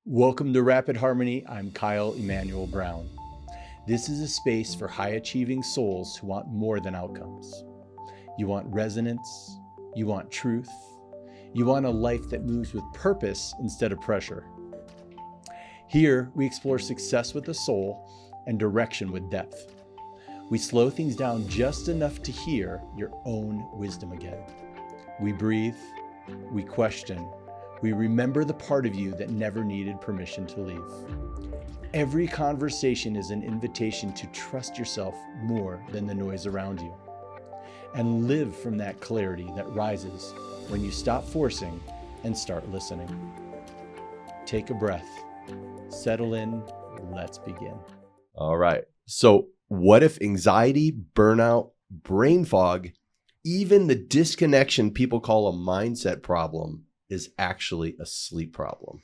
Welcome to Rapid Harmony. I'm Kyle Emanuel Brown. This is a space for high-achieving souls who want more than outcomes. You want resonance, you want truth, you want a life that moves with purpose instead of pressure. Here, we explore success with the soul and direction with depth. We slow things down just enough to hear your own wisdom again. We breathe, we question, we remember the part of you that never needed permission to leave. Every conversation is an invitation to trust yourself more than the noise around you, and live from that clarity that rises when you stop forcing and start listening. Take a breath, settle in, let's begin. All right. So what if anxiety, burnout, brain fog, even the disconnection people call a mindset problem is actually a sleep problem?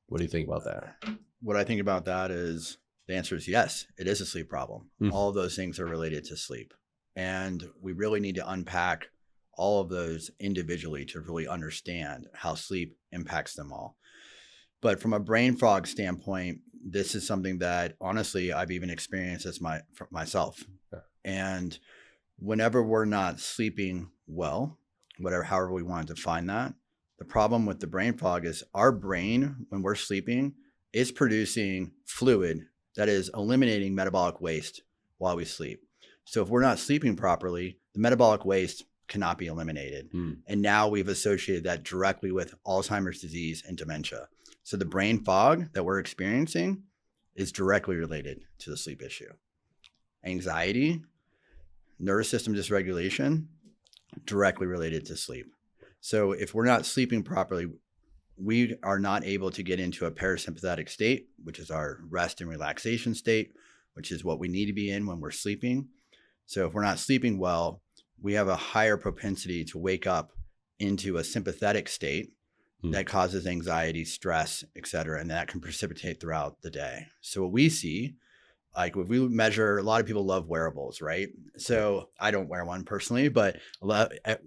What do you think about that? What I think about that is the answer is yes, it is a sleep problem. All of those things are related to sleep. And we really need to unpack all of those individually to really understand how sleep impacts them all. But from a brain fog standpoint, this is something that honestly I've even experienced as myself. Yeah. And whenever we're not sleeping well, however we want to define that, the problem with the brain fog is our brain, when we're sleeping, is producing fluid that is eliminating metabolic waste while we sleep. So if we're not sleeping properly, the metabolic waste cannot be eliminated. And now we've associated that directly with Alzheimer's disease and dementia. So the brain fog that we're experiencing is directly related to the sleep issue. Anxiety, nervous system dysregulation, directly related to sleep. So if we're not sleeping properly, we are not able to get into a parasympathetic state, which is our rest and relaxation state, which is what we need to be in when we're sleeping. So if we're not sleeping well, we have a higher propensity to wake up into a sympathetic state that causes anxiety, stress, et cetera, and that can precipitate throughout the day. So what we see, like if we measure, a lot of people love wearables, right? So I don't wear one personally, but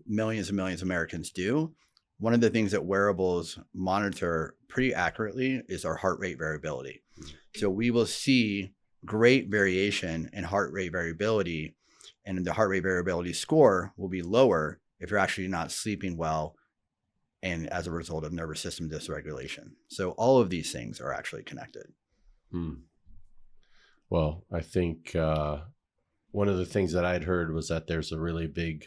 millions and millions of Americans do. One of the things that wearables monitor pretty accurately is our heart rate variability. So we will see great variation in heart rate variability, and the heart rate variability score will be lower if you're actually not sleeping well and as a result of nervous system dysregulation. So all of these things are actually connected. Well, I think one of the things that I'd heard was that there's a really big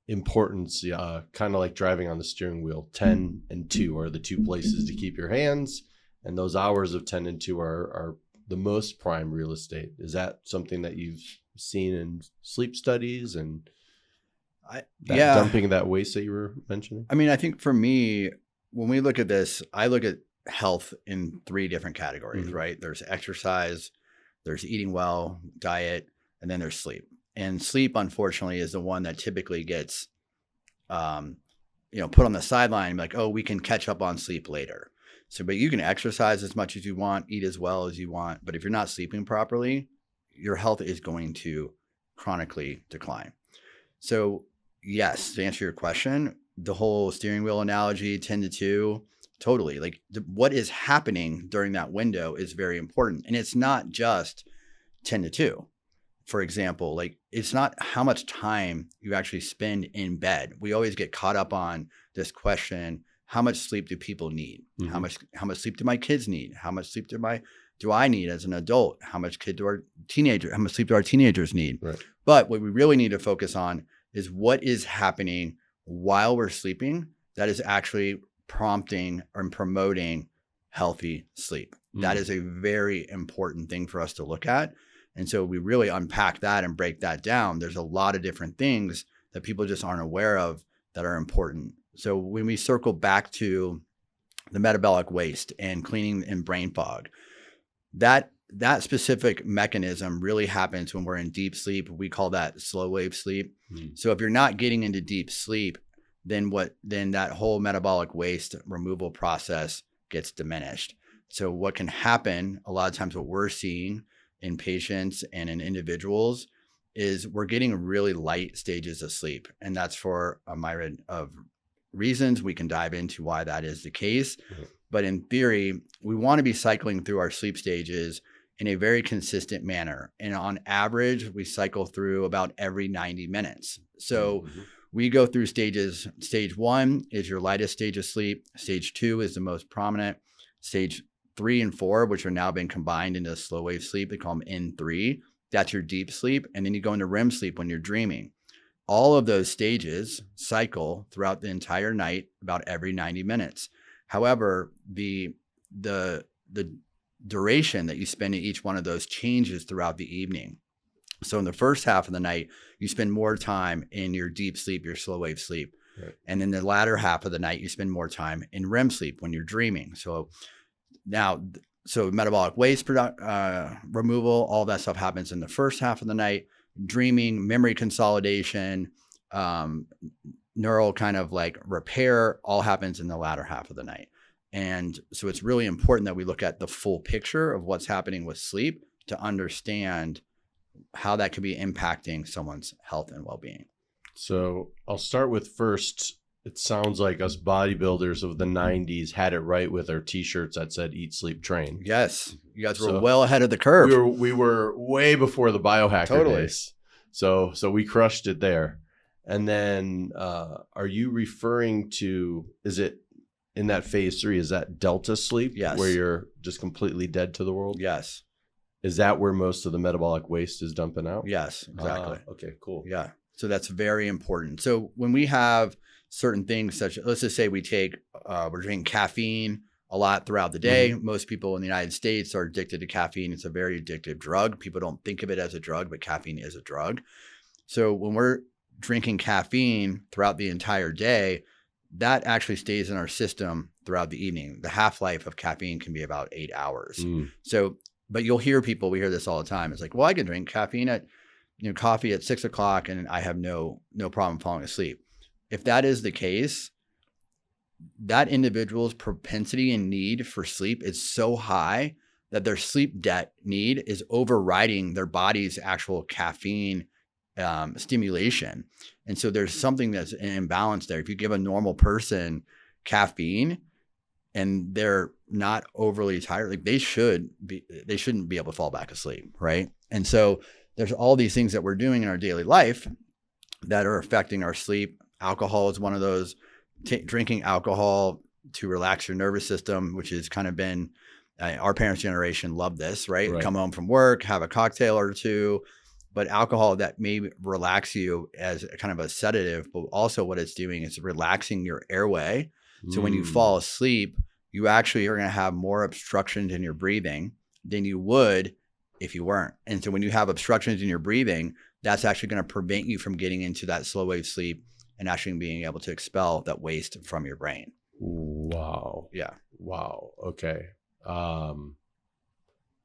importance, kind of like driving on the steering wheel. 10 and 2 are the two places to keep your hands, and those hours of 10 and 2 are the most prime real estate. Is that something that you've seen in sleep studies and dumping that waste that you were mentioning? I mean, I think for me, when we look at this, I look at health in 3 different categories, right? There's exercise, there's eating well, diet, and then there's sleep. And sleep, unfortunately, is the one that typically gets, put on the sideline, like, oh, we can catch up on sleep later. So, but you can exercise as much as you want, eat as well as you want. But if you're not sleeping properly, your health is going to chronically decline. So yes, to answer your question, the whole steering wheel analogy, 10 to 2, totally. Like what is happening during that window is very important. And it's not just 10 to 2. For example, like it's not how much time you actually spend in bed. We always get caught up on this question, how much sleep do people need? How much sleep do my kids need? How much sleep do I need as an adult? How much sleep do our teenagers need? Right. But what we really need to focus on is what is happening while we're sleeping that is actually prompting or promoting healthy sleep. That is a very important thing for us to look at. And so we really unpack that and break that down. There's a lot of different things that people just aren't aware of that are important. So when we circle back to the metabolic waste and cleaning and brain fog, that specific mechanism really happens when we're in deep sleep. We call that slow wave sleep. So if you're not getting into deep sleep, then that whole metabolic waste removal process gets diminished. So what can happen, a lot of times what we're seeing in patients and in individuals is we're getting really light stages of sleep. And that's for a myriad of reasons. We can dive into why that is the case. Right. But in theory, we want to be cycling through our sleep stages in a very consistent manner. And on average, we cycle through about every 90 minutes. So we go through stages. Stage 1 is your lightest stage of sleep. Stage 2 is the most prominent. Stage 3 and 4, which are now been combined into slow wave sleep, they call them N3. That's your deep sleep. And then you go into REM sleep when you're dreaming. All of those stages cycle throughout the entire night, about every 90 minutes. However, the duration that you spend in each one of those changes throughout the evening. So in the first half of the night, you spend more time in your deep sleep, your slow wave sleep. Right. And in the latter half of the night, you spend more time in REM sleep when you're dreaming. So now, metabolic waste removal, all that stuff happens in the first half of the night. Dreaming, memory consolidation, neural kind of like repair, all happens in the latter half of the night. And so it's really important that we look at the full picture of what's happening with sleep to understand how that could be impacting someone's health and well-being. So I'll start with first, it sounds like us bodybuilders of the 90s had it right with our t-shirts that said eat, sleep, train. Yes. You guys were So well ahead of the curve. We were way before the biohacker Totally. days. So we crushed it there. And then are you referring to, is it in that phase 3, is that delta sleep? Yes. Where you're just completely dead to the world? Yes. Is that where most of the metabolic waste is dumping out? Yes, exactly. Okay, cool. Yeah. So that's very important. So when we have certain things such, let's just say we take, we're drinking caffeine a lot throughout the day. Most people in the United States are addicted to caffeine. It's a very addictive drug. People don't think of it as a drug, but caffeine is a drug. So when we're drinking caffeine throughout the entire day, that actually stays in our system throughout the evening. The half-life of caffeine can be about 8 hours. So, but you'll hear people, we hear this all the time. It's like, well, I can drink caffeine at, coffee at 6 o'clock and I have no problem falling asleep. If that is the case, that individual's propensity and need for sleep is so high that their sleep debt need is overriding their body's actual caffeine stimulation. And so there's something that's an imbalance there. If you give a normal person caffeine and they're not overly tired, like they shouldn't be able to fall back asleep, right? And so there's all these things that we're doing in our daily life that are affecting our sleep. Alcohol is one of those. Drinking alcohol to relax your nervous system, which has kind of been, our parents' generation loved this, right? Come home from work, have a cocktail or two, but alcohol that may relax you as kind of a sedative, but also what it's doing is relaxing your airway. So when you fall asleep, you actually are going to have more obstructions in your breathing than you would if you weren't. And so when you have obstructions in your breathing, that's actually going to prevent you from getting into that slow wave sleep and actually being able to expel that waste from your brain. Wow. Yeah. Wow. Okay.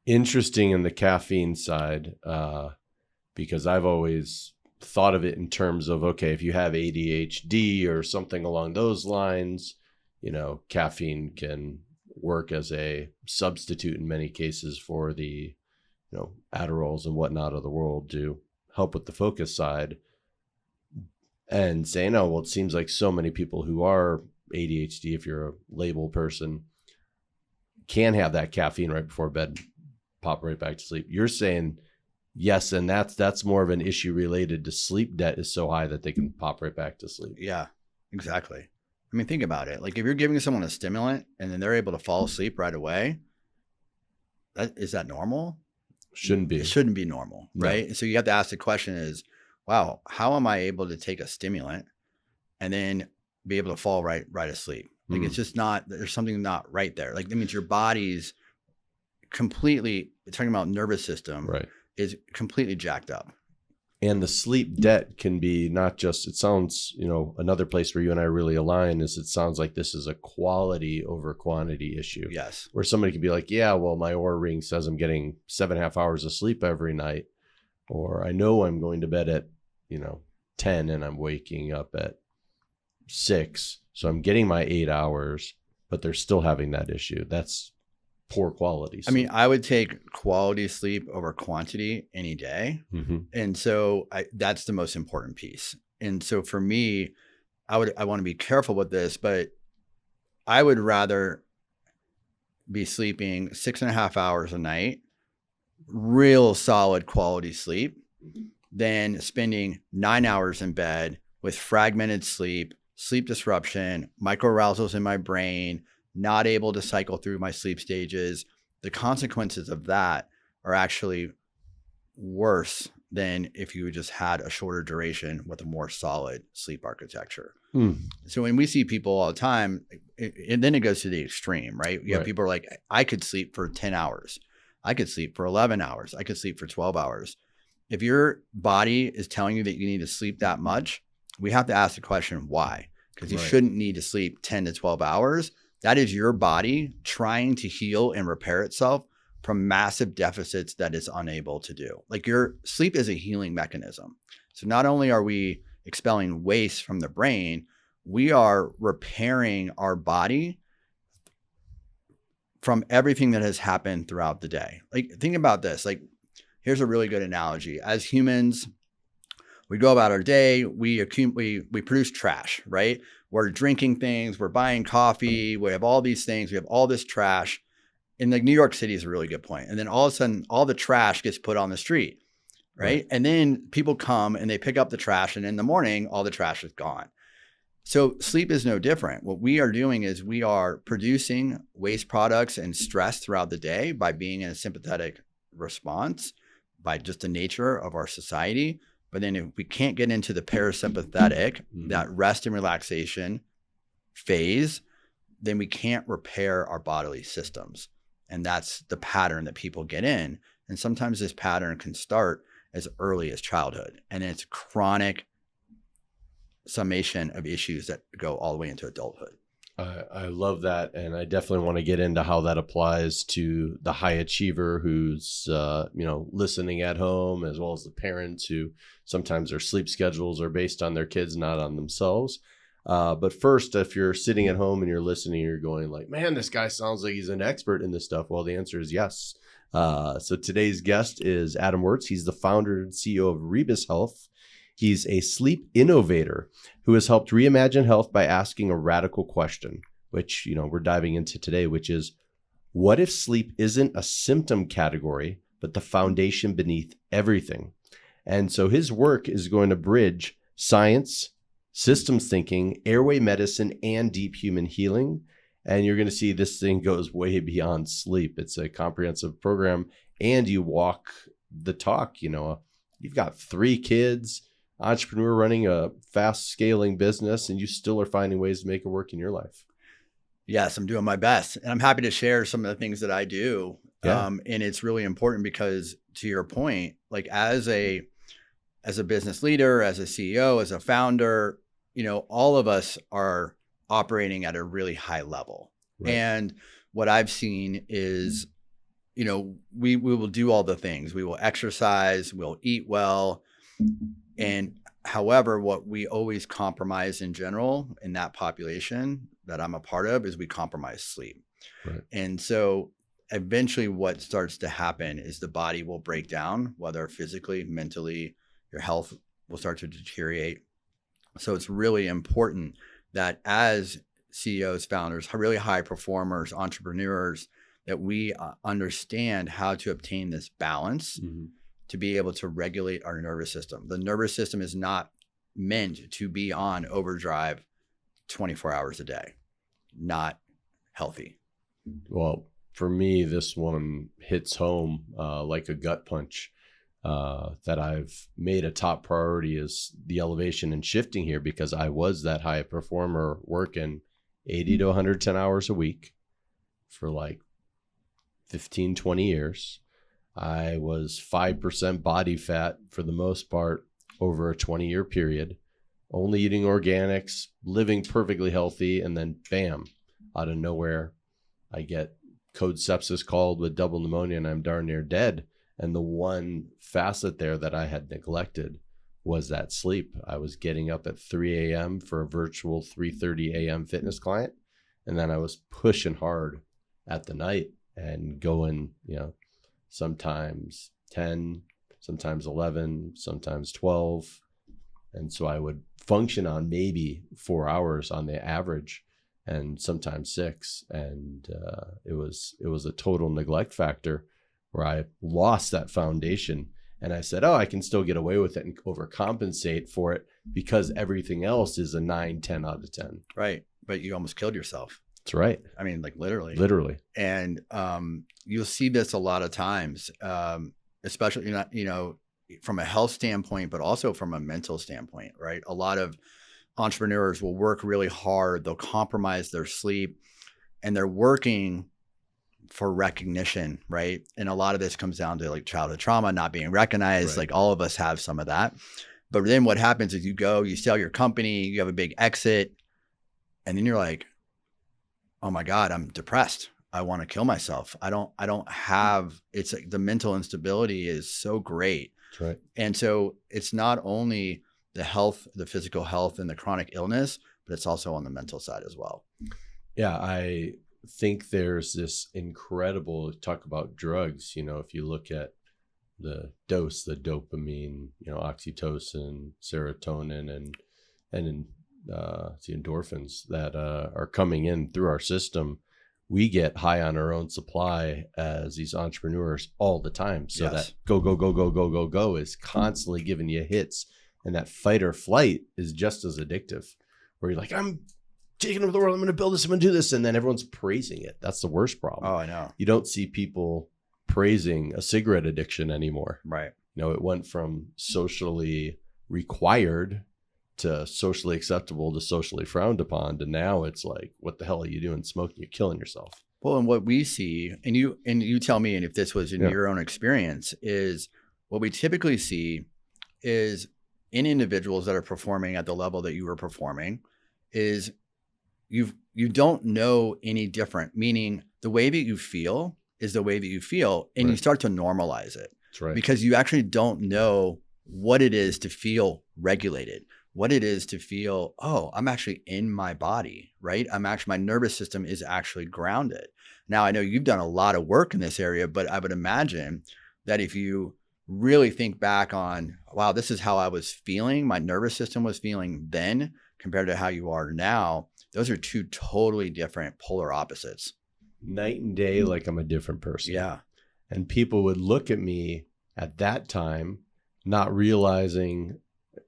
Interesting in the caffeine side, because I've always thought of it in terms of, okay, if you have ADHD or something along those lines, caffeine can work as a substitute in many cases for the, Adderalls and whatnot of the world to help with the focus side. And saying, oh, well, it seems like so many people who are ADHD, if you're a label person, can have that caffeine right before bed, pop right back to sleep. You're saying, yes, and that's more of an issue related to sleep debt is so high that they can pop right back to sleep. Yeah, exactly. I mean, think about it. Like if you're giving someone a stimulant and then they're able to fall asleep right away, is that normal? Shouldn't be. It shouldn't be normal, right? No. So you have to ask the question is, wow, how am I able to take a stimulant and then be able to fall right asleep? Like it's just not, there's something not right there. Like that means your body's completely, talking about nervous system, right, is completely jacked up. And the sleep debt can be not just, it sounds, another place where you and I really align is it sounds like this is a quality over quantity issue. Yes. Where somebody could be like, yeah, well, my Oura ring says I'm getting 7.5 hours of sleep every night. Or I know I'm going to bed at, 10 and I'm waking up at 6. So I'm getting my 8 hours, but they're still having that issue. That's poor quality sleep. I mean, I would take quality sleep over quantity any day. And so that's the most important piece. And so for me, I want to be careful with this, but I would rather be sleeping 6.5 hours a night, real solid quality sleep, than spending 9 hours in bed with fragmented sleep, sleep disruption, microarousals in my brain, not able to cycle through my sleep stages. The consequences of that are actually worse than if you just had a shorter duration with a more solid sleep architecture. So when we see people all the time, and then it goes to the extreme, right? You have people are like, I could sleep for 10 hours. I could sleep for 11 hours. I could sleep for 12 hours. If your body is telling you that you need to sleep that much, we have to ask the question, why? Because you shouldn't need to sleep 10 to 12 hours. That is your body trying to heal and repair itself from massive deficits that it's unable to do. Like, your sleep is a healing mechanism. So not only are we expelling waste from the brain, we are repairing our body from everything that has happened throughout the day. Like, think about this. Like, here's a really good analogy. As humans, we go about our day, we produce trash, right? We're drinking things, we're buying coffee, we have all these things, we have all this trash. And like, New York City is a really good point. And then all of a sudden, all the trash gets put on the street, right? And then people come and they pick up the trash, and in the morning, all the trash is gone. So sleep is no different. What we are doing is we are producing waste products and stress throughout the day by being in a sympathetic response, by just the nature of our society. But then if we can't get into the parasympathetic, that rest and relaxation phase, then we can't repair our bodily systems. And that's the pattern that people get in. And sometimes this pattern can start as early as childhood. And it's chronic summation of issues that go all the way into adulthood. I love that. And I definitely want to get into how that applies to the high achiever who's, listening at home, as well as the parents who sometimes their sleep schedules are based on their kids, not on themselves. But first, if you're sitting at home and you're listening, you're going like, man, this guy sounds like he's an expert in this stuff. Well, the answer is yes. So today's guest is Adam Wertz. He's the founder and CEO of Rebis Health. He's a sleep innovator who has helped reimagine health by asking a radical question, which, we're diving into today, which is, what if sleep isn't a symptom category, but the foundation beneath everything? And so his work is going to bridge science, systems thinking, airway medicine, and deep human healing. And you're going to see this thing goes way beyond sleep. It's a comprehensive program, and you walk the talk. You've got 3 kids, entrepreneur running a fast scaling business, and you still are finding ways to make it work in your life. Yes, I'm doing my best. And I'm happy to share some of the things that I do. Yeah. And it's really important because, to your point, like, as a business leader, as a CEO, as a founder, all of us are operating at a really high level. Right. And what I've seen is, we will do all the things. We will exercise, we'll eat well. And however, what we always compromise in general in that population that I'm a part of is we compromise sleep. Right. And so eventually what starts to happen is the body will break down, whether physically, mentally, your health will start to deteriorate. So it's really important that as CEOs, founders, really high performers, entrepreneurs, that we understand how to obtain this balance to be able to regulate our nervous system. The nervous system is not meant to be on overdrive 24 hours a day. Not healthy. Well, for me, this one hits home like a gut punch. That I've made a top priority is the elevation and shifting here, because I was that high performer working 80 to 110 hours a week for like 15, 20 years. I was 5% body fat for the most part over a 20-year period, only eating organics, living perfectly healthy. And then bam, out of nowhere, I get code sepsis called with double pneumonia, and I'm darn near dead. And the one facet there that I had neglected was that sleep. I was getting up at 3 a.m. for a virtual 3:30 a.m. fitness client. And then I was pushing hard at the night and going, sometimes 10, sometimes 11, sometimes 12. And so I would function on maybe 4 hours on the average, and sometimes 6. And it was a total neglect factor where I lost that foundation. And I said, oh, I can still get away with it and overcompensate for it because everything else is a 9, 10 out of 10. Right. But you almost killed yourself. That's right. I mean, like literally. And you'll see this a lot of times, especially, from a health standpoint, but also from a mental standpoint, right? A lot of entrepreneurs will work really hard. They'll compromise their sleep, and they're working for recognition, right? And a lot of this comes down to like childhood trauma, not being recognized. Right. Like all of us have some of that. But then what happens is you sell your company, you have a big exit, and then you're like, oh my God, I'm depressed. I want to kill myself. I don't have, it's like the mental instability is so great. that's right. And so it's not only the health, the physical health and the chronic illness, but it's also on the mental side as well. Yeah, I think there's this incredible talk about drugs. If you look at the dose, the dopamine, oxytocin, serotonin, and the endorphins that are coming in through our system, we get high on our own supply as these entrepreneurs all the time. So Yes. that go is constantly giving you hits, and that fight or flight is just as addictive. Where you're like, I'm taking over the world, I'm going to build this, I'm going to do this, and then everyone's praising it. That's the worst problem. Oh, I know. You don't see people praising a cigarette addiction anymore. Right. It went from socially required to socially acceptable to socially frowned upon, and now it's like, what the hell are you doing smoking? You're killing yourself. Well, and what we see, and you tell me, and if this was in Yeah. your own experience, is what we typically see is in individuals that are performing at the level that you were performing is you don't know any different, meaning the way that you feel is the way that you feel, and you Right. start to normalize it. That's right. Because you actually don't know what it is to feel regulated, what it is to feel, oh, I'm actually in my body, right? My nervous system is actually grounded. Now, I know you've done a lot of work in this area, but I would imagine that if you really think back on, wow, this is how I was feeling, my nervous system was feeling then compared to how you are now, those are two totally different polar opposites. Night and day, like I'm a different person. Yeah. And people would look at me at that time, not realizing,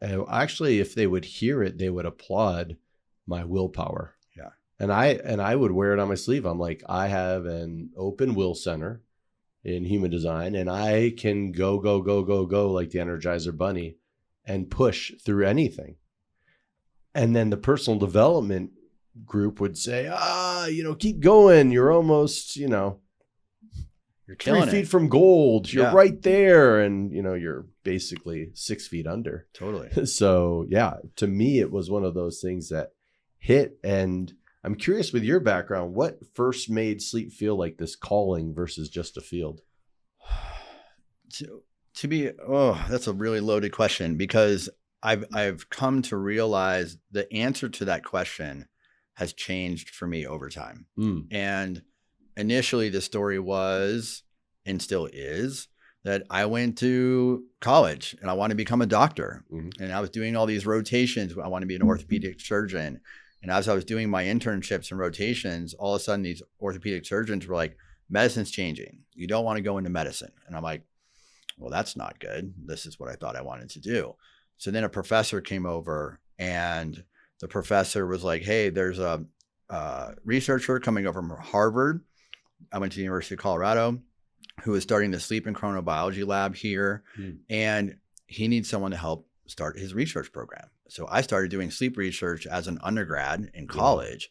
actually, if they would hear it, they would applaud my willpower. Yeah. And I would wear it on my sleeve. I'm like, I have an open will center in human design, and I can go like the Energizer Bunny and push through anything. And then the personal development group would say, keep going. You're almost, You're 3 killing feet it. from gold. You're Yeah. right there. And, you're basically 6 feet under. Totally. So yeah, to me, it was one of those things that hit. And I'm curious, with your background, what first made sleep feel like this calling versus just a field? That's a really loaded question, because I've come to realize the answer to that question has changed for me over time. And initially the story was, and still is, that I went to college and I wanted to become a doctor. Mm-hmm. And I was doing all these rotations. I wanted to be an orthopedic surgeon. And as I was doing my internships and rotations, all of a sudden these orthopedic surgeons were like, medicine's changing. You don't want to go into medicine. And I'm like, well, that's not good. This is what I thought I wanted to do. So then a professor came over, and the professor was like, hey, there's a researcher coming over from Harvard. I went to the University of Colorado, who is starting the sleep and chronobiology lab here. And he needs someone to help start his research program. So I started doing sleep research as an undergrad in college.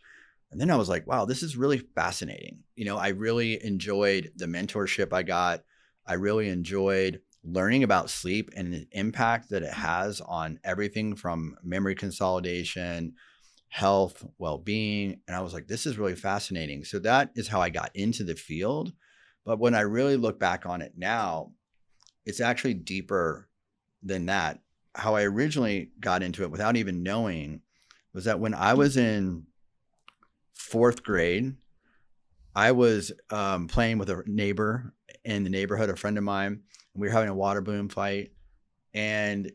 And then I was like, wow, this is really fascinating. I really enjoyed the mentorship I got. I really enjoyed learning about sleep and the impact that it has on everything from memory consolidation, health, well-being. And I was like, this is really fascinating. So that is how I got into the field. But when I really look back on it now, it's actually deeper than that. How I originally got into it without even knowing was that when I was in 4th grade, I was playing with a neighbor in the neighborhood, a friend of mine, and we were having a water balloon fight. And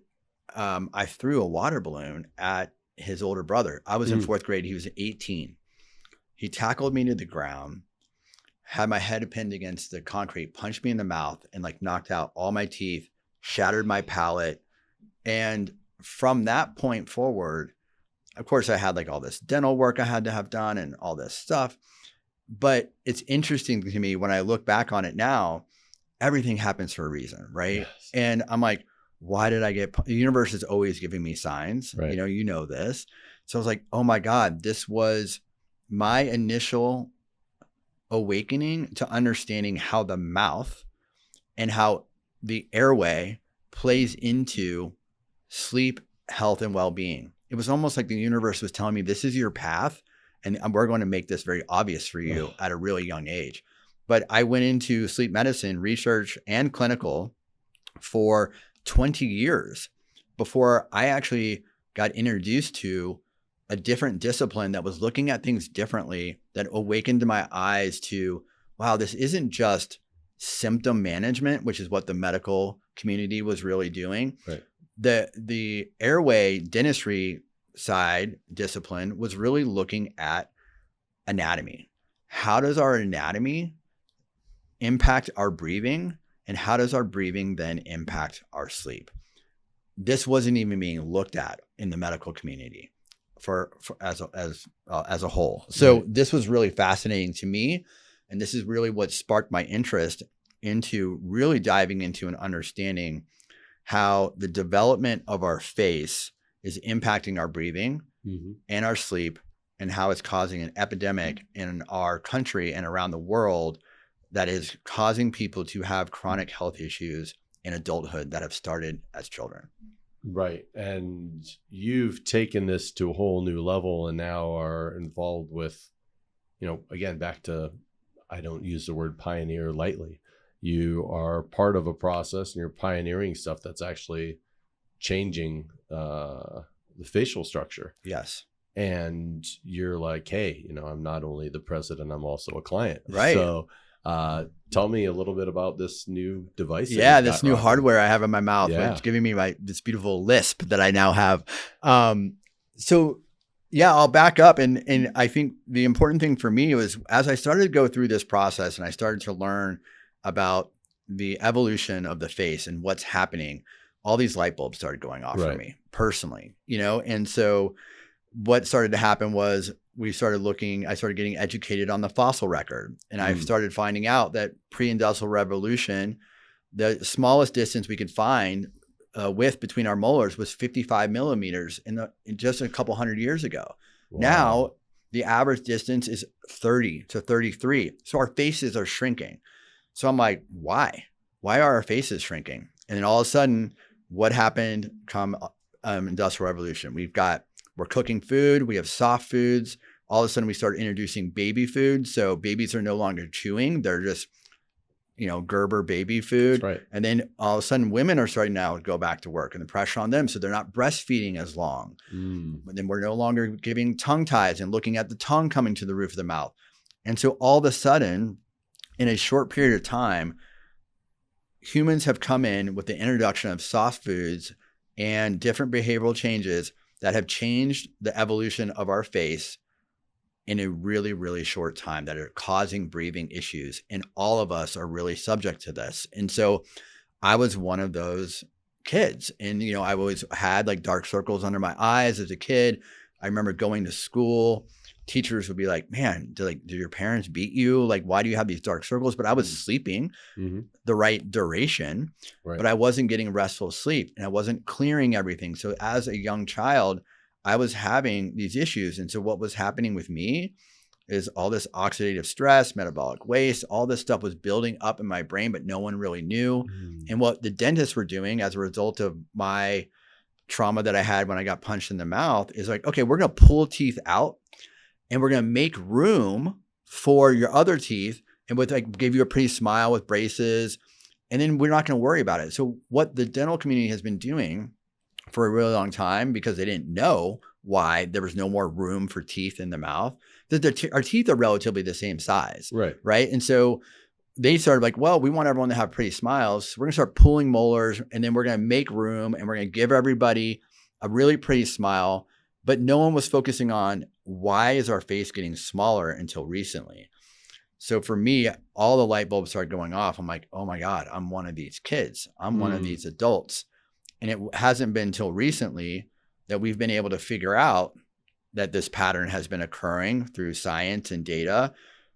I threw a water balloon at his older brother. I was in 4th grade. He was 18. He tackled me to the ground, had my head pinned against the concrete, punched me in the mouth, and like knocked out all my teeth, shattered my palate. And from that point forward, of course, I had like all this dental work I had to have done and all this stuff. But it's interesting to me when I look back on it now, everything happens for a reason, right? Yes. And I'm like, why did I get, the universe is always giving me signs, Right. you know this. So I was like, oh my God, this was my initial awakening to understanding how the mouth and how the airway plays into sleep, health, and well-being. It was almost like the universe was telling me, this is your path, and we're going to make this very obvious for you at a really young age. But I went into sleep medicine research and clinical for 20 years before I actually got introduced to a different discipline that was looking at things differently, that awakened my eyes to, wow, this isn't just symptom management, which is what the medical community was really doing. Right. The airway dentistry side discipline was really looking at anatomy. How does our anatomy impact our breathing, and how does our breathing then impact our sleep? This wasn't even being looked at in the medical community for as a whole. So this was really fascinating to me, and this is really what sparked my interest into really diving into and understanding how the development of our face is impacting our breathing and our sleep, and how it's causing an epidemic in our country and around the world that is causing people to have chronic health issues in adulthood that have started as children. Right. And you've taken this to a whole new level and now are involved with, again, back to, I don't use the word pioneer lightly. You are part of a process and you're pioneering stuff that's actually changing the facial structure. Yes. And you're like, hey, I'm not only the president, I'm also a client. Right. So tell me a little bit about this new device. Yeah, this new hardware I have in my mouth. Yeah. It's giving me this beautiful lisp that I now have. So yeah, I'll back up. And I think the important thing for me was, as I started to go through this process and I started to learn about the evolution of the face and what's happening, all these light bulbs started going off for me personally, And so what started to happen was I started getting educated on the fossil record. And I started finding out that pre-industrial revolution, the smallest distance we could find width between our molars was 55 millimeters in just a couple hundred years ago. Wow. Now, the average distance is 30 to 33. So our faces are shrinking. So I'm like, why? Why are our faces shrinking? And then all of a sudden, what happened come industrial revolution? We're cooking food. We have soft foods. All of a sudden we start introducing baby food. So babies are no longer chewing. They're just, Gerber baby food. Right. And then all of a sudden women are starting now to go back to work and the pressure on them. So they're not breastfeeding as long. But then we're no longer giving tongue ties and looking at the tongue coming to the roof of the mouth. And so all of a sudden, in a short period of time, humans have come in with the introduction of soft foods and different behavioral changes that have changed the evolution of our face in a really, really short time, that are causing breathing issues. And all of us are really subject to this. And so I was one of those kids. And, I always had like dark circles under my eyes as a kid. I remember going to school. Teachers would be like, man, do your parents beat you? Like, why do you have these dark circles? But I was sleeping the right duration, but I wasn't getting restful sleep and I wasn't clearing everything. So as a young child, I was having these issues. And so what was happening with me is all this oxidative stress, metabolic waste, all this stuff was building up in my brain, but no one really knew. And what the dentists were doing as a result of my trauma that I had when I got punched in the mouth is like, okay, we're going to pull teeth out and we're going to make room for your other teeth, and give you a pretty smile with braces. And then we're not going to worry about it. So what the dental community has been doing for a really long time, because they didn't know why there was no more room for teeth in the mouth, that our teeth are relatively the same size. Right. Right. And so they started like, well, we want everyone to have pretty smiles. So we're going to start pulling molars, and then we're going to make room, and we're going to give everybody a really pretty smile. But no one was focusing on why is our face getting smaller until recently. So for me, all the light bulbs started going off. I'm like, oh my God, I'm one of these kids. I'm one of these adults. And it hasn't been until recently that we've been able to figure out that this pattern has been occurring through science and data.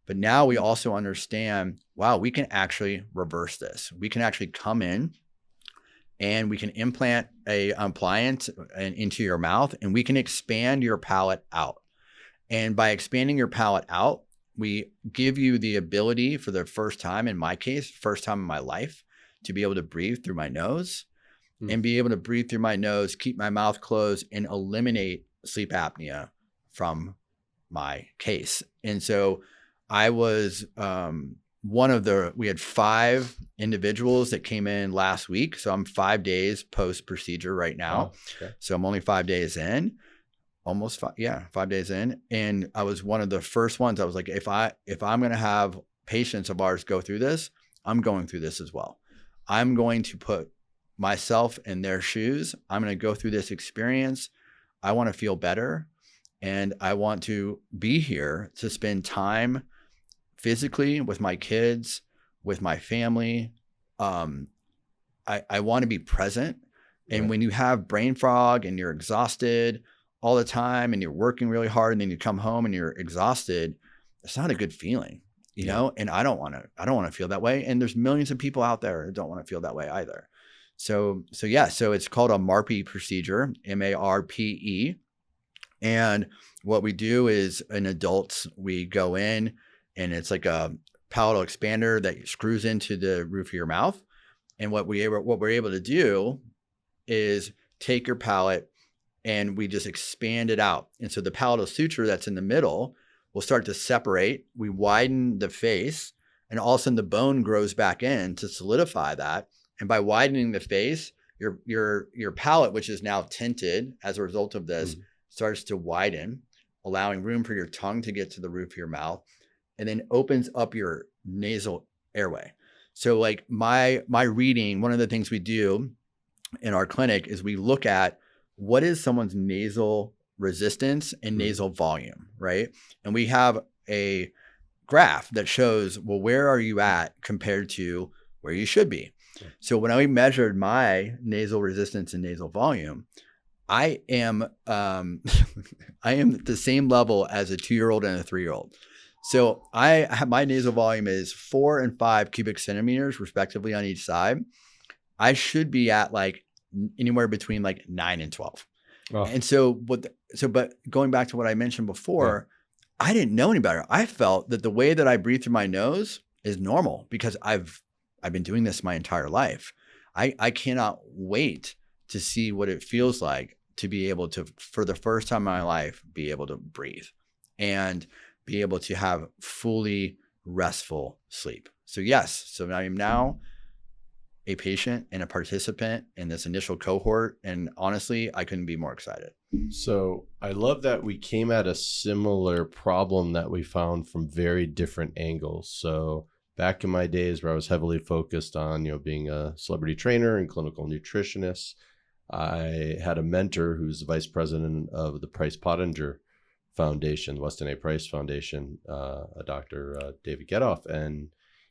But now we also understand, wow, we can actually reverse this. We can actually come in and we can implant a appliance into your mouth, and we can expand your palate out. And by expanding your palate out, we give you the ability for the first time, in my case, first time in my life, to be able to breathe through my nose and be able to breathe through my nose, keep my mouth closed, and eliminate sleep apnea from my case. And so I was we had 5 individuals that came in last week. So I'm 5 days post procedure right now. Oh, okay. So I'm only 5 days in. Almost 5 days in. And I was one of the first ones. I was like, if I'm going to have patients of ours go through this, I'm going through this as well. I'm going to put myself in their shoes. I'm going to go through this experience. I want to feel better. And I want to be here to spend time physically with my kids, with my family. I want to be present. And when you have brain fog and you're exhausted all the time and you're working really hard and then you come home and you're exhausted, it's not a good feeling, you know? And I don't want to feel that way. And there's millions of people out there who don't want to feel that way either. So it's called a MARPE procedure, MARPE. And what we do is in adults, we go in and it's like a palatal expander that screws into the roof of your mouth. And what we're able to do is take your palate and we just expand it out. And so the palatal suture that's in the middle will start to separate. We widen the face, and all of a sudden the bone grows back in to solidify that. And by widening the face, your palate, which is now tinted as a result of this, starts to widen, allowing room for your tongue to get to the roof of your mouth, and then opens up your nasal airway. So like my reading, one of the things we do in our clinic is we look at what is someone's nasal resistance and nasal volume, right? And we have a graph that shows, well, where are you at compared to where you should be? So when I measured my nasal resistance and nasal volume, I am at the same level as a 2-year-old and a 3-year-old. So my nasal volume is 4 and 5 cubic centimeters respectively on each side. I should be at like anywhere between like 9 and 12. Oh. And but going back to what I mentioned before, I didn't know any better. I felt that the way that I breathe through my nose is normal because I've been doing this my entire life. I cannot wait to see what it feels like to be able to, for the first time in my life, be able to breathe and be able to have fully restful sleep. So I am now a patient and a participant in this initial cohort. And honestly, I couldn't be more excited. So I love that we came at a similar problem that we found from very different angles. So back in my days where I was heavily focused on, being a celebrity trainer and clinical nutritionist, I had a mentor who's the vice president of the Price Pottinger Foundation, Weston A. Price Foundation, a Dr. David Getoff. And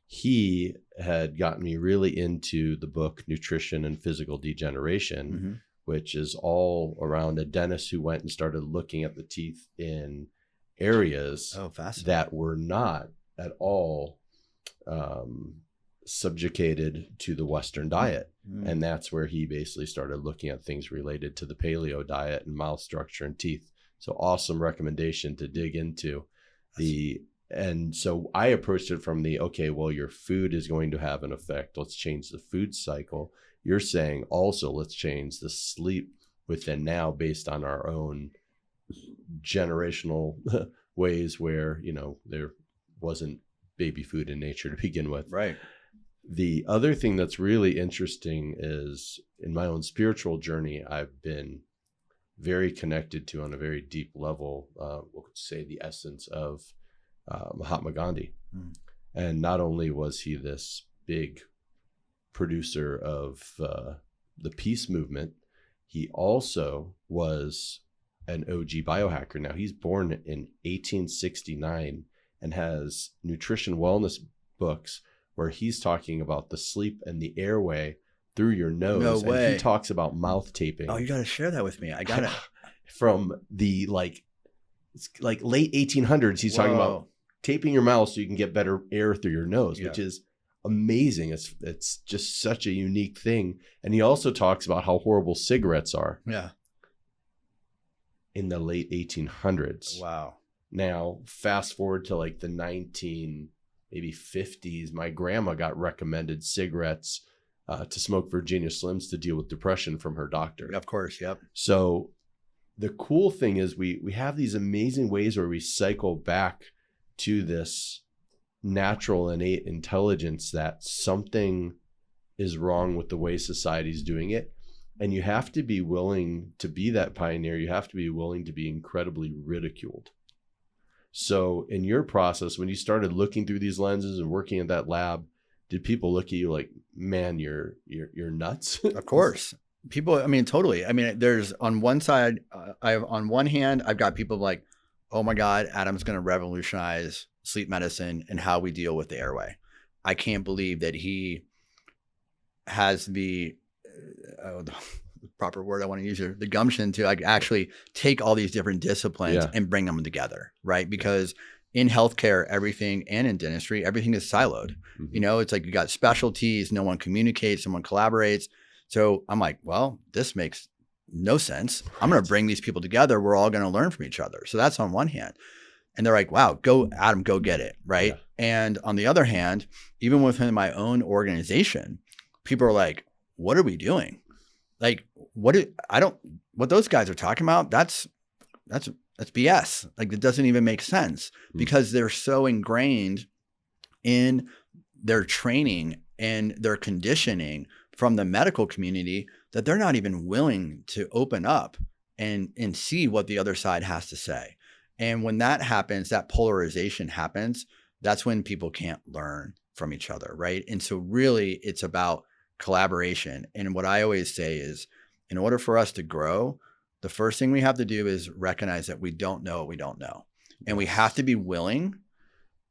he had gotten me really into the book Nutrition and Physical Degeneration, which is all around a dentist who went and started looking at the teeth in areas that were not at all subjugated to the Western diet. And that's where he basically started looking at things related to the paleo diet and mouth structure and teeth. So awesome recommendation to dig into. And so I approached it from your food is going to have an effect. Let's change the food cycle. You're saying also let's change the sleep within now based on our own generational ways where, there wasn't baby food in nature to begin with. Right. The other thing that's really interesting is in my own spiritual journey, I've been very connected to on a very deep level, we'll say the essence of Mahatma Gandhi. And not only was he this big producer of the peace movement, he also was an OG biohacker. Now, he's born in 1869 and has nutrition wellness books where he's talking about the sleep and the airway through your nose. No way. And he talks about mouth taping. Oh, you got to share that with me. I got it. From the it's like late 1800s, he's talking about taping your mouth so you can get better air through your nose, which is amazing. It's just such a unique thing. And he also talks about how horrible cigarettes are. Yeah. In the late 1800s. Wow. Now, fast forward to like the 50s, my grandma got recommended cigarettes to smoke Virginia Slims to deal with depression from her doctor. Of course, yep. So the cool thing is we have these amazing ways where we cycle back to this natural innate intelligence that something is wrong with the way society's doing it. And you have to be willing to be that pioneer. You have to be willing to be incredibly ridiculed. So in your process, when you started looking through these lenses and working in that lab, did people look at you like, man, you're nuts? Of course. People, I mean, totally. I mean, there's on one side, on one hand, I've got people like, oh my God, Adam's going to revolutionize sleep medicine and how we deal with the airway. I can't believe that he has the proper word I want to use here, the gumption to like actually take all these different disciplines and bring them together, right? Because in healthcare, everything, and in dentistry, everything is siloed. Mm-hmm. You know, it's like you got specialties, no one communicates, someone collaborates. So I'm like, well, this makes no sense. Right. I'm going to bring these people together. We're all going to learn from each other. So that's on one hand. And they're like, wow, go Adam, go get it. Right. Yeah. And on the other hand, even within my own organization, people are like, what are we doing? Like, what those guys are talking about, that's BS. Like, it doesn't even make sense because they're so ingrained in their training and their conditioning from the medical community that they're not even willing to open up and see what the other side has to say. And when that happens, that polarization happens, that's when people can't learn from each other, right? And so really it's about collaboration. And what I always say is, in order for us to grow, the first thing we have to do is recognize that we don't know what we don't know. And we have to be willing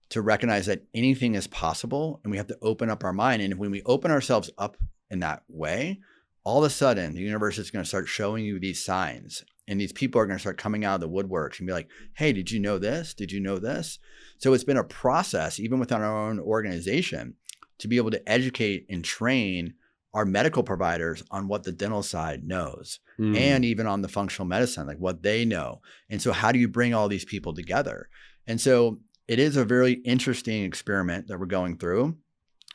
to recognize that anything is possible, and we have to open up our mind. And when we open ourselves up in that way, all of a sudden the universe is going to start showing you these signs, and these people are going to start coming out of the woodworks and be like, hey, did you know this? Did you know this? So it's been a process, even within our own organization, to be able to educate and train our medical providers on what the dental side knows, and even on the functional medicine, like what they know. And so how do you bring all these people together? And so it is a very interesting experiment that we're going through.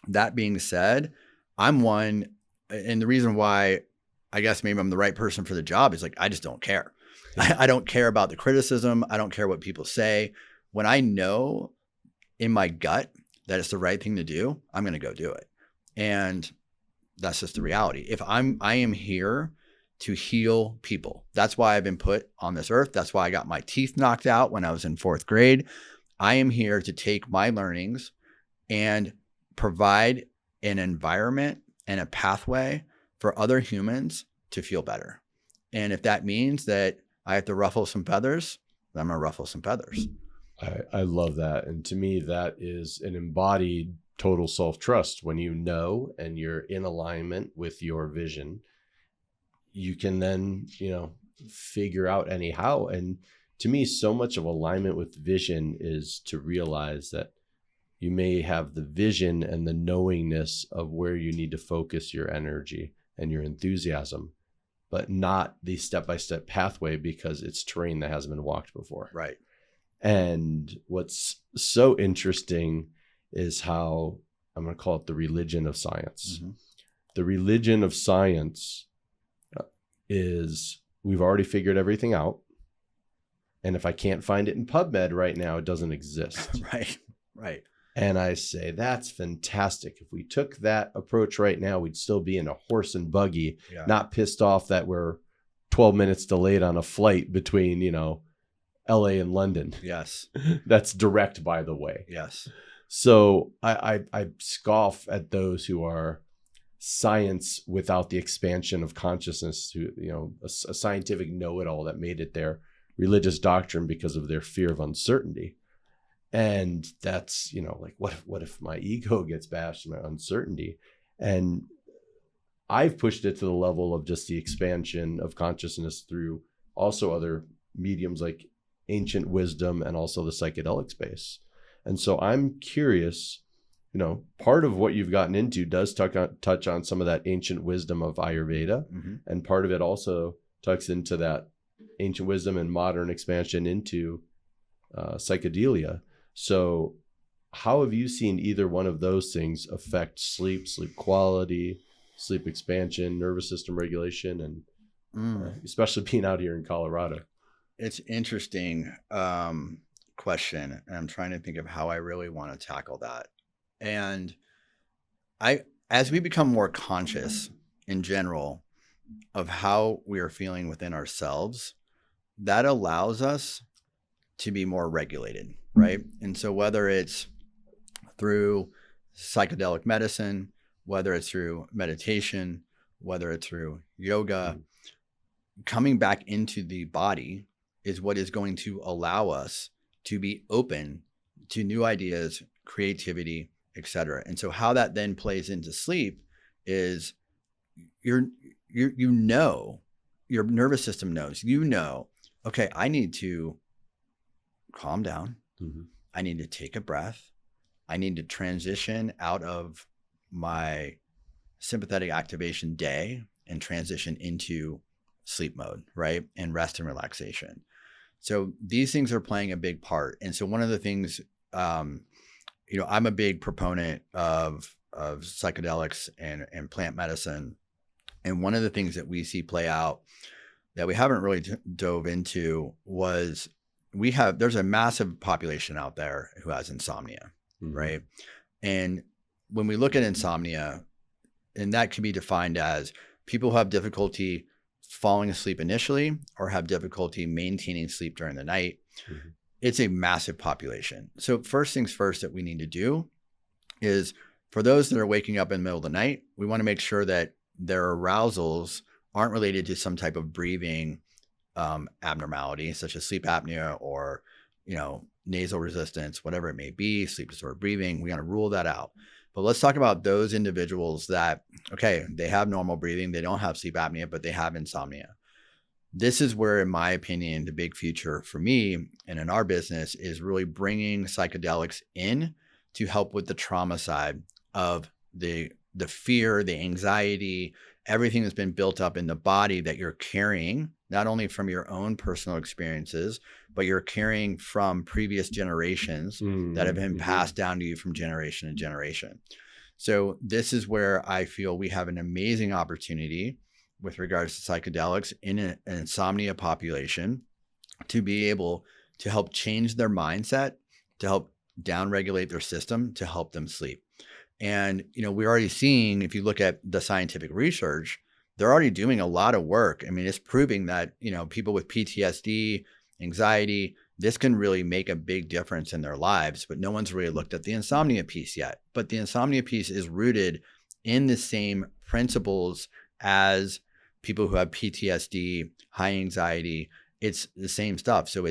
That being said, I'm one, and the reason why I guess maybe I'm the right person for the job is like, I just don't care. I don't care about the criticism. I don't care what people say. When I know in my gut that it's the right thing to do, I'm going to go do it. And that's just the reality. I am here to heal people. That's why I've been put on this earth. That's why I got my teeth knocked out when I was in 4th grade. I am here to take my learnings and provide an environment and a pathway for other humans to feel better. And if that means that I have to ruffle some feathers, then I'm going to ruffle some feathers. I love that. And to me, that is an embodied total self-trust. When you know and you're in alignment with your vision, you can then, figure out anyhow. And to me, so much of alignment with vision is to realize that you may have the vision and the knowingness of where you need to focus your energy and your enthusiasm, but not the step-by-step pathway because it's terrain that hasn't been walked before. Right. And what's so interesting is how, I'm going to call it the religion of science. Mm-hmm. The religion of science is, we've already figured everything out. And if I can't find it in PubMed right now, it doesn't exist. Right. And I say, that's fantastic. If we took that approach right now, we'd still be in a horse and buggy, not pissed off that we're 12 minutes delayed on a flight between, LA and London. Yes. That's direct, by the way. Yes. So I scoff at those who are science without the expansion of consciousness, who, you know, a scientific know-it-all that made it their religious doctrine because of their fear of uncertainty. And that's, you know, like, what if my ego gets bashed, my uncertainty? And I've pushed it to the level of just the expansion of consciousness through also other mediums like ancient wisdom and also the psychedelic space. And so I'm curious, you know, part of what you've gotten into does touch on some of that ancient wisdom of Ayurveda. Mm-hmm. And part of it also tucks into that ancient wisdom and modern expansion into psychedelia. So how have you seen either one of those things affect sleep quality, sleep expansion, nervous system regulation, and especially being out here in Colorado? It's interesting question. And I'm trying to think of how I really want to tackle that. And as we become more conscious in general of how we are feeling within ourselves, that allows us to be more regulated, right? And so whether it's through psychedelic medicine, whether it's through meditation, whether it's through yoga, coming back into the body is what is going to allow us to be open to new ideas, creativity, etc. And so how that then plays into sleep is you know, your nervous system knows, you know, okay, I need to calm down. Mm-hmm. I need to take a breath. I need to transition out of my sympathetic activation day and transition into sleep mode, right? And rest and relaxation. So these things are playing a big part. And so one of the things, you know, I'm a big proponent of psychedelics and plant medicine. And one of the things that we see play out that we haven't really dove into was there's a massive population out there who has insomnia, mm-hmm. right? And when we look at insomnia, and that can be defined as people who have difficulty falling asleep initially or have difficulty maintaining sleep during the night, mm-hmm. it's a massive population. So first things first that we need to do is for those that are waking up in the middle of the night, we want to make sure that their arousals aren't related to some type of breathing abnormality, such as sleep apnea or, you know, nasal resistance, whatever it may be, sleep disordered breathing. We got to rule that out. But let's talk about those individuals that, okay, they have normal breathing, they don't have sleep apnea, but they have insomnia. This is where, in my opinion, the big future for me and in our business is really bringing psychedelics in to help with the trauma side of the fear, the anxiety, everything that's been built up in the body that you're carrying, not only from your own personal experiences, but you're carrying from previous generations that have been passed down to you from generation to generation. So this is where I feel we have an amazing opportunity with regards to psychedelics in an insomnia population to be able to help change their mindset, to help downregulate their system, to help them sleep. And, you know, we're already seeing, if you look at the scientific research, they're already doing a lot of work. I mean, it's proving that, you know, people with PTSD, anxiety, this can really make a big difference in their lives, but no one's really looked at the insomnia piece yet. But the insomnia piece is rooted in the same principles as people who have PTSD, high anxiety. It's the same stuff. So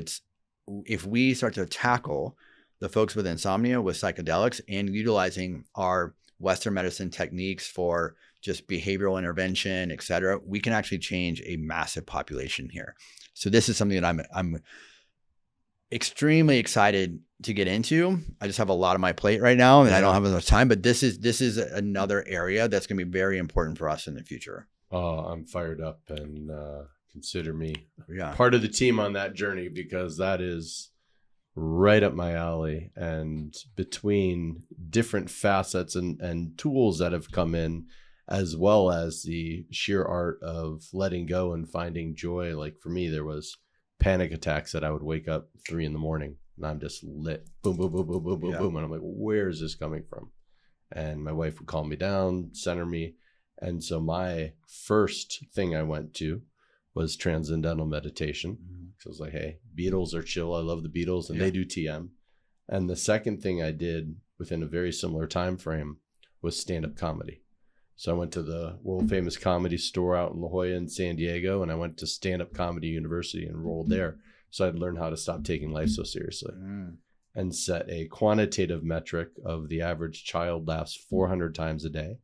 if we start to tackle the folks with insomnia with psychedelics and utilizing our Western medicine techniques for just behavioral intervention, et cetera, we can actually change a massive population here. So this is something that I'm extremely excited to get into. I just have a lot on my plate right now and I don't have enough time, but this is another area that's going to be very important for us in the future. Oh, I'm fired up, and consider me part of the team on that journey, because that is right up my alley. And between different facets and tools that have come in, as well as the sheer art of letting go and finding joy. Like for me, there was panic attacks that I would wake up 3 a.m. and I'm just lit, boom, boom, boom, boom, boom, boom, boom. And I'm like, where is this coming from? And my wife would calm me down, center me. And so my first thing I went to was transcendental meditation. So I was like, hey, Beatles are chill. I love the Beatles, and they do TM. And the second thing I did within a very similar time frame was stand-up comedy. So I went to the world famous Comedy Store out in La Jolla in San Diego, and I went to stand-up comedy university and enrolled there. So I'd learn how to stop taking life so seriously and set a quantitative metric of the average child laughs 400 times a day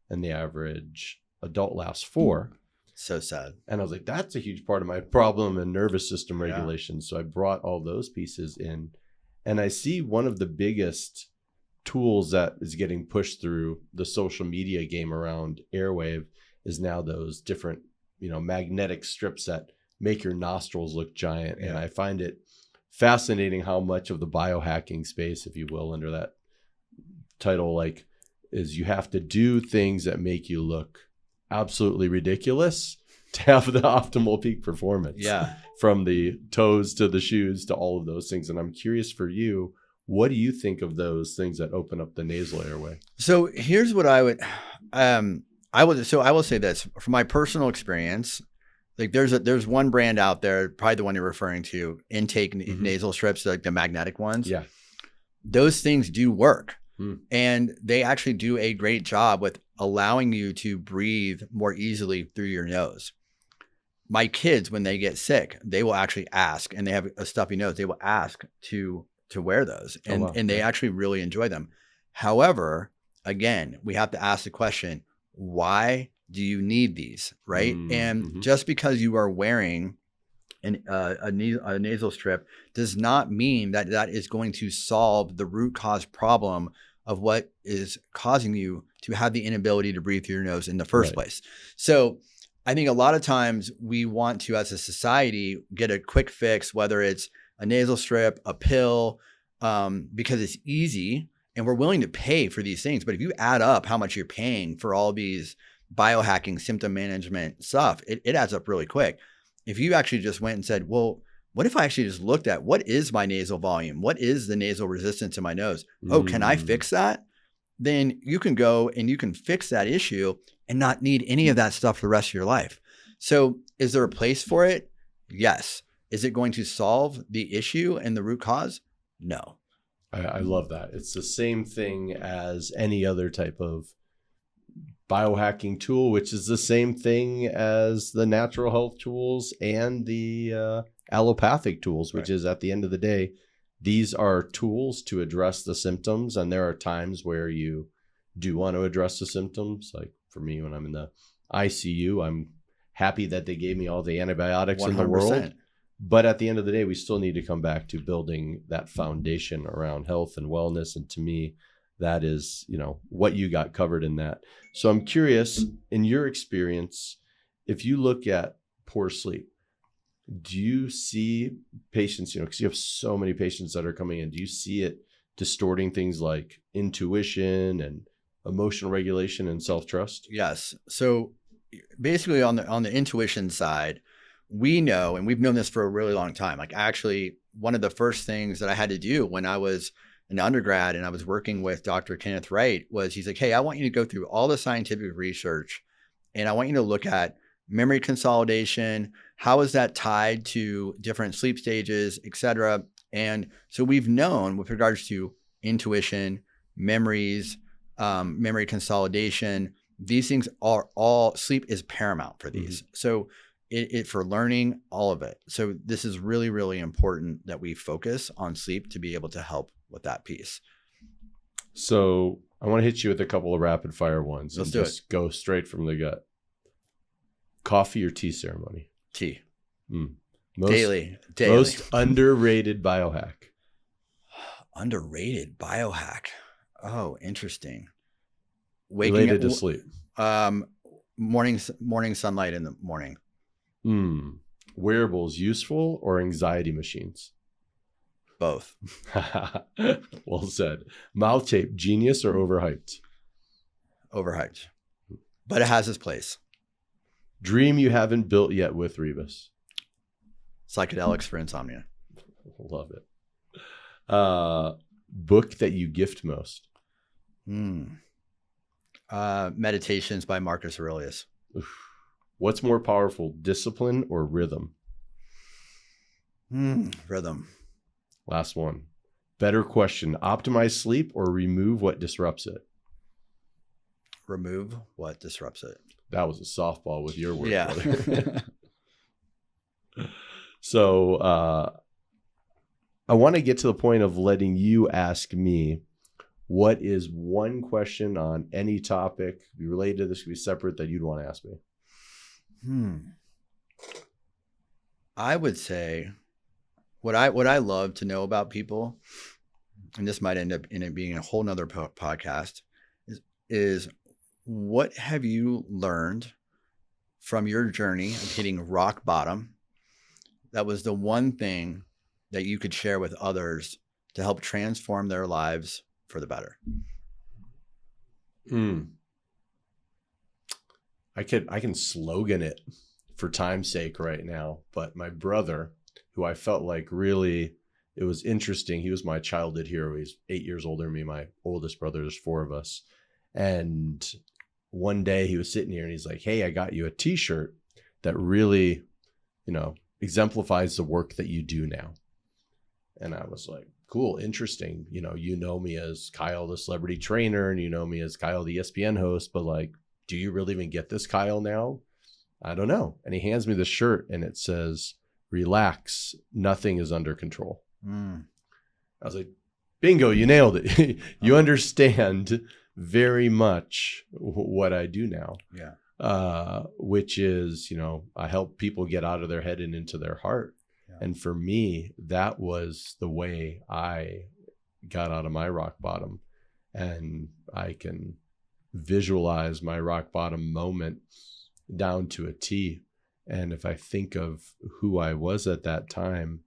and the average adult laughs 4. So sad. And I was like, that's a huge part of my problem and nervous system regulation. So I brought all those pieces in, and I see one of the biggest tools that is getting pushed through the social media game around airwave is now those different, magnetic strips that make your nostrils look giant. And I find it fascinating how much of the biohacking space, if you will, under that title, is you have to do things that make you look absolutely ridiculous to have the optimal peak performance. Yeah. From the toes to the shoes to all of those things. And I'm curious for you, what do you think of those things that open up the nasal airway? So here's what I would, I will say this from my personal experience. Like there's one brand out there, probably the one you're referring to, intake nasal strips, like the magnetic ones. Yeah. Those things do work. And they actually do a great job with allowing you to breathe more easily through your nose. My kids, when they get sick, they will actually ask, and they have a stuffy nose, they will ask to wear those. And they actually really enjoy them. However, again, we have to ask the question, why do you need these, right? And just because you are wearing a nasal strip does not mean that that is going to solve the root cause problem of what is causing you to have the inability to breathe through your nose in the first place. So I think a lot of times we want to, as a society, get a quick fix, whether it's a nasal strip, a pill, because it's easy and we're willing to pay for these things. But if you add up how much you're paying for all these biohacking symptom management stuff, it adds up really quick. If you actually just went and said, well, what if I actually just looked at what is my nasal volume? What is the nasal resistance in my nose? Oh, can I fix that? Then you can go and you can fix that issue and not need any of that stuff for the rest of your life. So is there a place for it? Yes. Is it going to solve the issue and the root cause? No. I love that. It's the same thing as any other type of biohacking tool, which is the same thing as the natural health tools and the allopathic tools, which is at the end of the day, these are tools to address the symptoms. And there are times where you do want to address the symptoms. Like for me, when I'm in the ICU, I'm happy that they gave me all the antibiotics 100%. In the world. But at the end of the day, we still need to come back to building that foundation around health and wellness. And to me, that is, what you got covered in that. So I'm curious, in your experience, if you look at poor sleep, do you see patients, because you have so many patients that are coming in, do you see it distorting things like intuition and emotional regulation and self-trust? Yes. So basically on the intuition side, we know, and we've known this for a really long time. Like actually, one of the first things that I had to do when I was an undergrad and I was working with Dr. Kenneth Wright was he's like, hey, I want you to go through all the scientific research and I want you to look at memory consolidation. How is that tied to different sleep stages, et cetera? And so we've known with regards to intuition, memories, memory consolidation, these things are all, sleep is paramount for these. So it for learning, all of it. So this is really, really important that we focus on sleep to be able to help with that piece. So I want to hit you with a couple of rapid fire ones. Let's and do just go straight from the gut. Coffee or tea ceremony? Tea. Daily. Most underrated biohack. Underrated biohack. Oh, interesting. Related to sleep. Morning sunlight in the morning. Wearables useful or anxiety machines? Both. Well said. Mouth tape, genius or overhyped? Overhyped. But it has its place. Dream you haven't built yet with Rebis? Psychedelics for insomnia. Love it. Book that you gift most? Meditations by Marcus Aurelius. What's more powerful, discipline or rhythm? Rhythm. Last one. better question, optimize sleep or remove what disrupts it? Remove what disrupts it. That was a softball with your word, Yeah. brother. So I want to get to the point of letting you ask me, what is one question on any topic, could be related to this, could be separate, that you'd want to ask me? I would say what I love to know about people, and this might end up in it being a whole nother podcast, is what have you learned from your journey of hitting rock bottom that was the one thing that you could share with others to help transform their lives for the better? I can slogan it for time's sake right now, but my brother, who I felt like really, it was interesting. He was my childhood hero. He's 8 years older than me. My oldest brother, there's 4 of us. And one day he was sitting here and he's like, hey, I got you a t-shirt that really, exemplifies the work that you do now. And I was like, cool, interesting. You know me as Kyle, the celebrity trainer, and you know me as Kyle, the ESPN host, but like, do you really even get this Kyle now? I don't know. And he hands me the shirt and it says, relax, nothing is under control. I was like, bingo, you nailed it. You understand very much what I do now. Yeah. Which is, I help people get out of their head and into their heart. Yeah. And for me, that was the way I got out of my rock bottom. And I can visualize my rock bottom moment down to a T. And if I think of who I was at that time,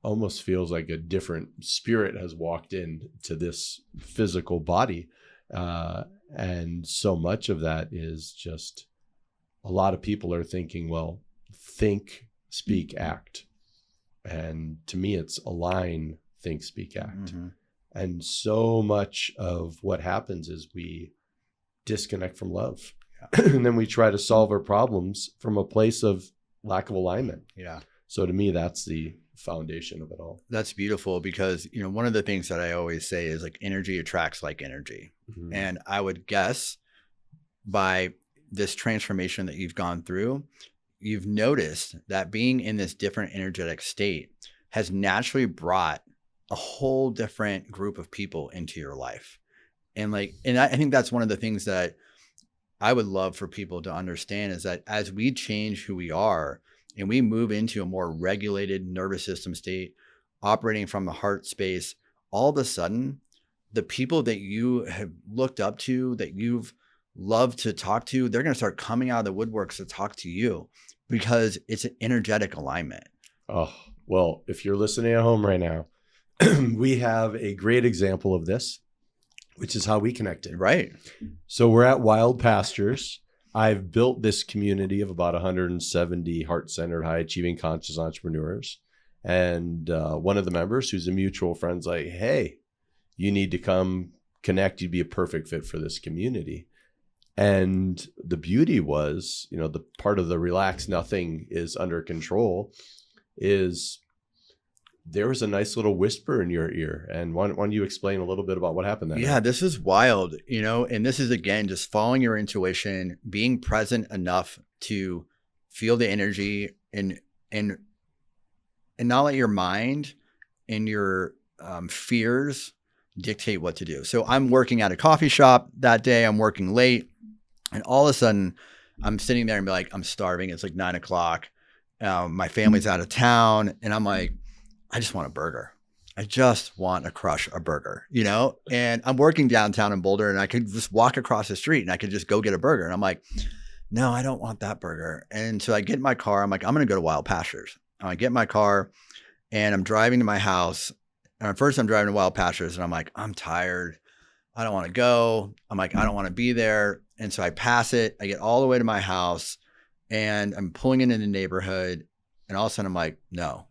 almost feels like a different spirit has walked into this physical body. And so much of that is just, a lot of people are thinking, well, think, speak, act. And to me, it's align, think, speak, act. Mm-hmm. And so much of what happens is we disconnect from love. Yeah. And then we try to solve our problems from a place of lack of alignment. Yeah. So to me, that's the foundation of it all. That's beautiful, because one of the things that I always say is like energy attracts like energy. Mm-hmm. And I would guess by this transformation that you've gone through, you've noticed that being in this different energetic state has naturally brought a whole different group of people into your life. And I think that's one of the things that I would love for people to understand, is that as we change who we are and we move into a more regulated nervous system state, operating from the heart space, all of a sudden, the people that you have looked up to, that you've loved to talk to, they're going to start coming out of the woodworks to talk to you, because it's an energetic alignment. Oh, well, if you're listening at home right now, we have a great example of this, which is how we connected. Right. So we're at Wild Pastures. I've built this community of about 170 heart-centered, high-achieving, conscious entrepreneurs. And one of the members, who's a mutual friend's like, hey, you need to come connect. You'd be a perfect fit for this community. And the beauty was, the part of the relax, nothing is under control, is there was a nice little whisper in your ear. And why don't you explain a little bit about what happened there? Yeah, this is wild, and this is, again, just following your intuition, being present enough to feel the energy and not let your mind and your fears dictate what to do. So I'm working at a coffee shop that day. I'm working late, and all of a sudden I'm sitting there and be like, I'm starving. It's like 9 o'clock. My family's out of town, and I'm like, I just want a burger. I just want to crush a burger, and I'm working downtown in Boulder, and I could just walk across the street and I could just go get a burger. And I'm like, no, I don't want that burger. And so I get in my car. I'm like, I'm going to go to Wild Pastures. And I get in my car and I'm driving to my house. And at first I'm driving to Wild Pastures and I'm like, I'm tired. I don't want to go. I'm like, I don't want to be there. And so I pass it. I get all the way to my house and I'm pulling into the neighborhood. And all of a sudden I'm like, no,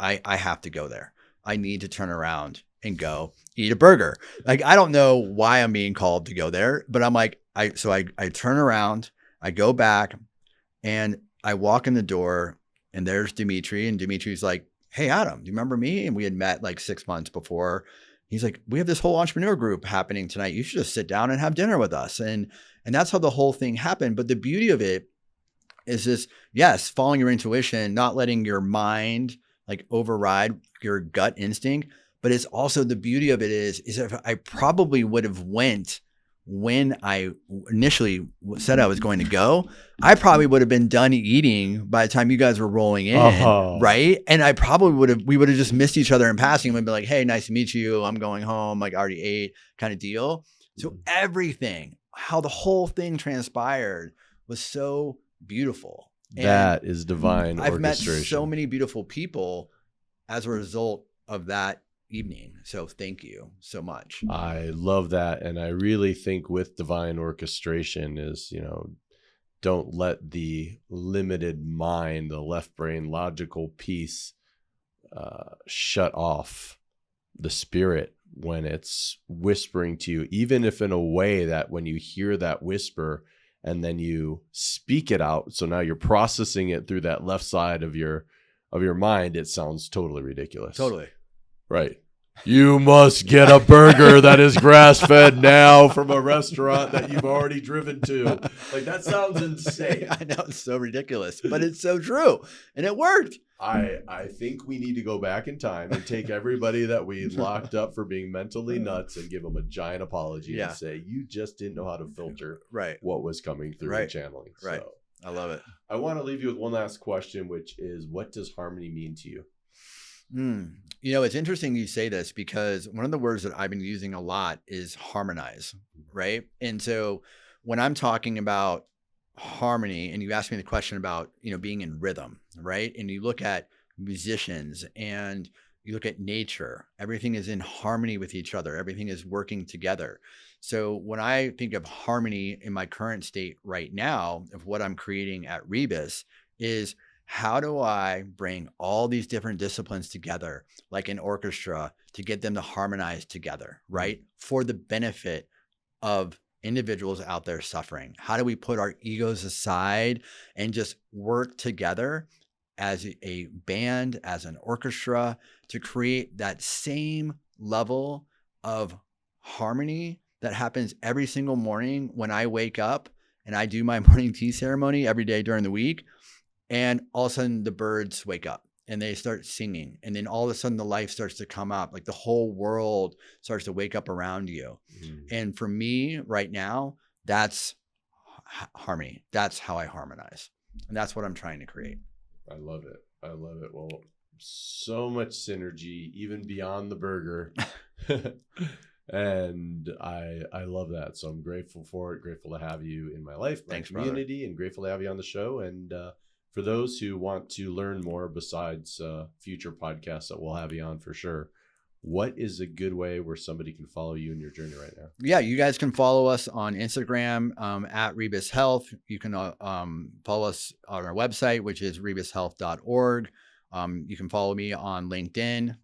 I have to go there. I need to turn around and go eat a burger. Like, I don't know why I'm being called to go there, but I'm like, I turn around, I go back, and I walk in the door, and there's Dimitri, and Dimitri's like, hey, Adam, do you remember me? And we had met like 6 months before. He's like, we have this whole entrepreneur group happening tonight. You should just sit down and have dinner with us. And that's how the whole thing happened. But the beauty of it is this, yes, following your intuition, not letting your mind like override your gut instinct. But it's also the beauty of it is if I probably would have went when I initially said I was going to go, I probably would have been done eating by the time you guys were rolling in, right? And I probably we would have just missed each other in passing and would be like, hey, nice to meet you. I'm going home. Like I already ate kind of deal. So everything, how the whole thing transpired was so beautiful. That is divine I've orchestration. met so many beautiful people as a result of that evening. So thank you so much. I love that. And I really think with divine orchestration is, don't let the limited mind, the left brain logical piece, shut off the spirit when it's whispering to you, even if in a way that when you hear that whisper and then you speak it out. So now you're processing it through that left side of your mind. It sounds totally ridiculous. Totally. Right. You must get a burger that is grass-fed now from a restaurant that you've already driven to. Like, that sounds insane. I know, it's so ridiculous, but it's so true. And it worked. I think we need to go back in time and take everybody that we locked up for being mentally nuts and give them a giant apology and say, you just didn't know how to filter what was coming through the channeling. Right. So, I love it. I want to leave you with one last question, which is, what does harmony mean to you? It's interesting you say this because one of the words that I've been using a lot is harmonize, right? And so when I'm talking about harmony and you ask me the question about, being in rhythm, right? And you look at musicians and you look at nature, everything is in harmony with each other. Everything is working together. So when I think of harmony in my current state right now of what I'm creating at Rebis is, how do I bring all these different disciplines together, like an orchestra, to get them to harmonize together, right? For the benefit of individuals out there suffering. How do we put our egos aside and just work together as a band, as an orchestra, to create that same level of harmony that happens every single morning when I wake up and I do my morning tea ceremony every day during the week. And all of a sudden the birds wake up and they start singing. And then all of a sudden the life starts to come up, like the whole world starts to wake up around you. And for me right now, that's harmony. That's how I harmonize. And that's what I'm trying to create. I love it. I love it. Well, so much synergy, even beyond the burger. And I love that. So I'm grateful for it. Grateful to have you in my life, my community, and grateful to have you on the show. And, for those who want to learn more besides future podcasts that we'll have you on for sure, what is a good way where somebody can follow you in your journey right now? Yeah, you guys can follow us on Instagram at Rebis Health. You can follow us on our website, which is rebishealth.org. You can follow me on LinkedIn.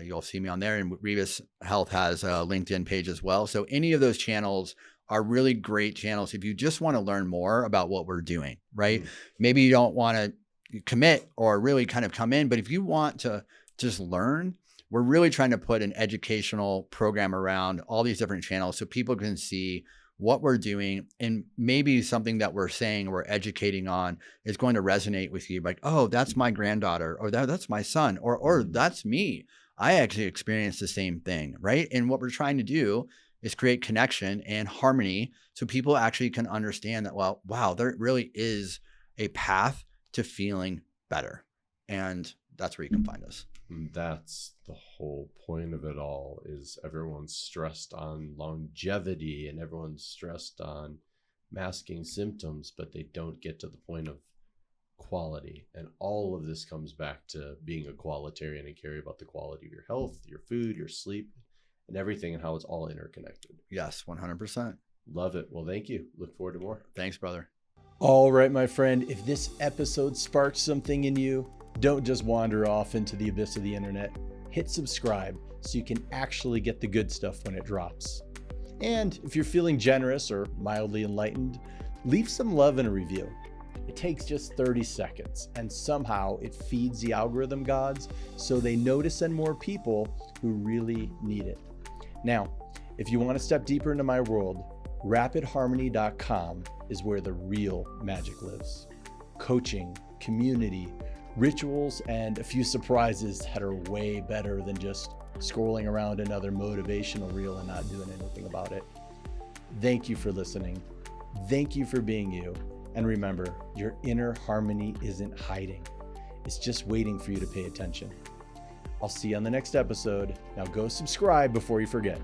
You'll see me on there. And Rebis Health has a LinkedIn page as well. So any of those channels are really great channels if you just want to learn more about what we're doing, right? Maybe you don't want to commit or really kind of come in, but if you want to just learn, we're really trying to put an educational program around all these different channels so people can see what we're doing, and maybe something that we're saying, we're educating on is going to resonate with you. Like, oh, that's my granddaughter, or that's my son, or that's me. I actually experienced the same thing, right? And what we're trying to do is create connection and harmony so people actually can understand that, well, wow, there really is a path to feeling better. And that's where you can find us. That's the whole point of it all, is everyone's stressed on longevity and everyone's stressed on masking symptoms, but they don't get to the point of quality. And all of this comes back to being a qualitarian and care about the quality of your health, your food, your sleep, and everything, and how it's all interconnected. Yes, 100%. Love it. Well, thank you. Look forward to more. Thanks, brother. All right, my friend, if this episode sparked something in you, don't just wander off into the abyss of the internet. Hit subscribe so you can actually get the good stuff when it drops. And if you're feeling generous or mildly enlightened, leave some love in a review. It takes just 30 seconds, and somehow it feeds the algorithm gods so they know to send more people who really need it. Now, if you want to step deeper into my world, rapidharmony.com is where the real magic lives. Coaching, community, rituals, and a few surprises that are way better than just scrolling around another motivational reel and not doing anything about it. Thank you for listening. Thank you for being you. And remember, your inner harmony isn't hiding. It's just waiting for you to pay attention. I'll see you on the next episode. Now go subscribe before you forget.